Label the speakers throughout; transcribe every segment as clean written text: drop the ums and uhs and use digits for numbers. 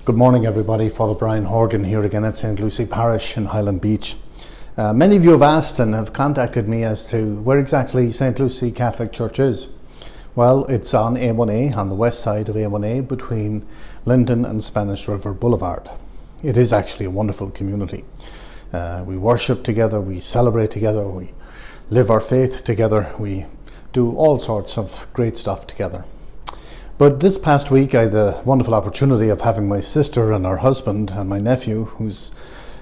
Speaker 1: Good morning, everybody. Father Brian Horgan here again at St. Lucy Parish in Highland Beach. Many of you have asked and have contacted me as to where exactly St. Lucy Catholic Church is. Well, it's on A1A, on the west side of A1A, between Linden and Spanish River Boulevard. It is actually a wonderful community. We worship together, we celebrate together, we live our faith together, we do all sorts of great stuff together. But this past week I had the wonderful opportunity of having my sister and her husband and my nephew, who's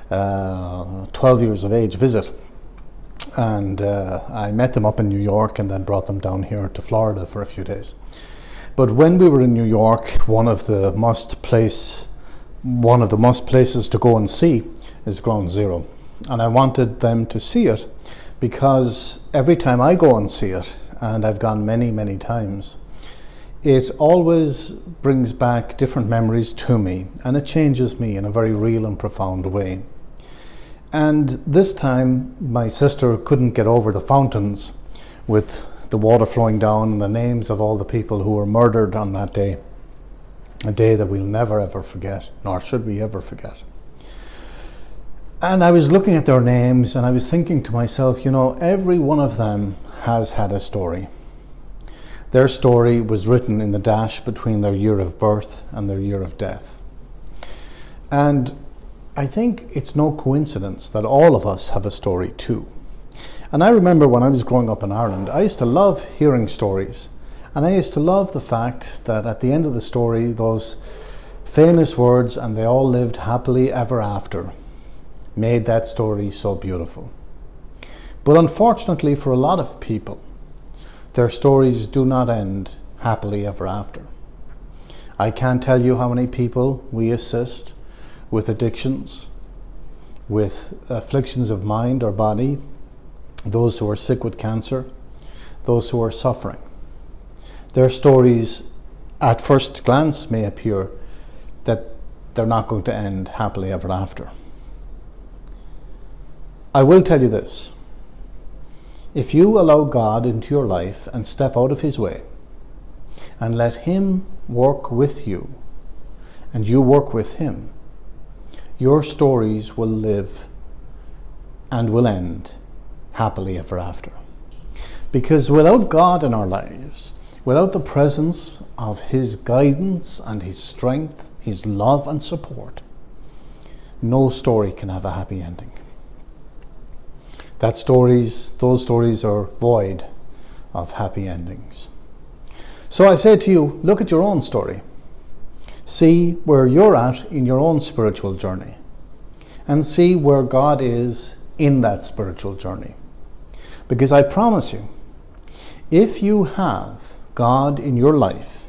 Speaker 1: 12 years of age, visit. And I met them up in New York and then brought them down here to Florida for a few days. But when we were in New York, one of the must places to go and see is Ground Zero. And I wanted them to see it because every time I go and see it, and I've gone many, many times, it always brings back different memories to me, and it changes me in a very real and profound way. And this time, my sister couldn't get over the fountains with the water flowing down and the names of all the people who were murdered on that day, a day that we'll never ever forget, nor should we ever forget. And I was looking at their names and I was thinking to myself, every one of them has had a story. Their story was written in the dash between their year of birth and their year of death. And I think it's no coincidence that all of us have a story too. And I remember when I was growing up in Ireland, I used to love hearing stories. And I used to love the fact that at the end of the story, those famous words, "and they all lived happily ever after," made that story so beautiful. But unfortunately for a lot of people, their stories do not end happily ever after. I can't tell you how many people we assist with addictions, with afflictions of mind or body, those who are sick with cancer, those who are suffering. Their stories at first glance may appear that they're not going to end happily ever after. I will tell you this. If you allow God into your life and step out of His way and let Him work with you and you work with Him, your stories will live and will end happily ever after. Because without God in our lives, without the presence of His guidance and His strength, His love and support, no story can have a happy ending. Those stories are void of happy endings. So I say to you, look at your own story. See where you're at in your own spiritual journey and see where God is in that spiritual journey. Because I promise you, if you have God in your life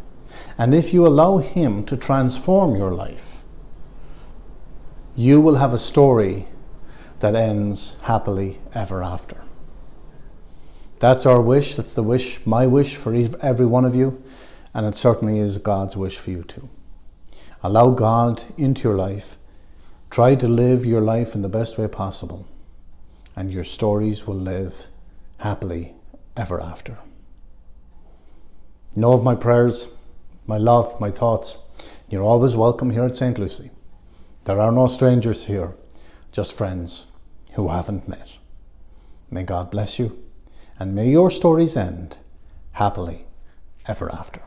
Speaker 1: and if you allow Him to transform your life, you will have a story that ends happily ever after. That's our wish. That's my wish for every one of you, and it certainly is God's wish for you too. Allow God into your life. Try to live your life in the best way possible, and your stories will live happily ever after. Know of my prayers, my love, my thoughts. You're always welcome here at St. Lucy. There are no strangers here, just friends who haven't met. May God bless you, and may your stories end happily ever after.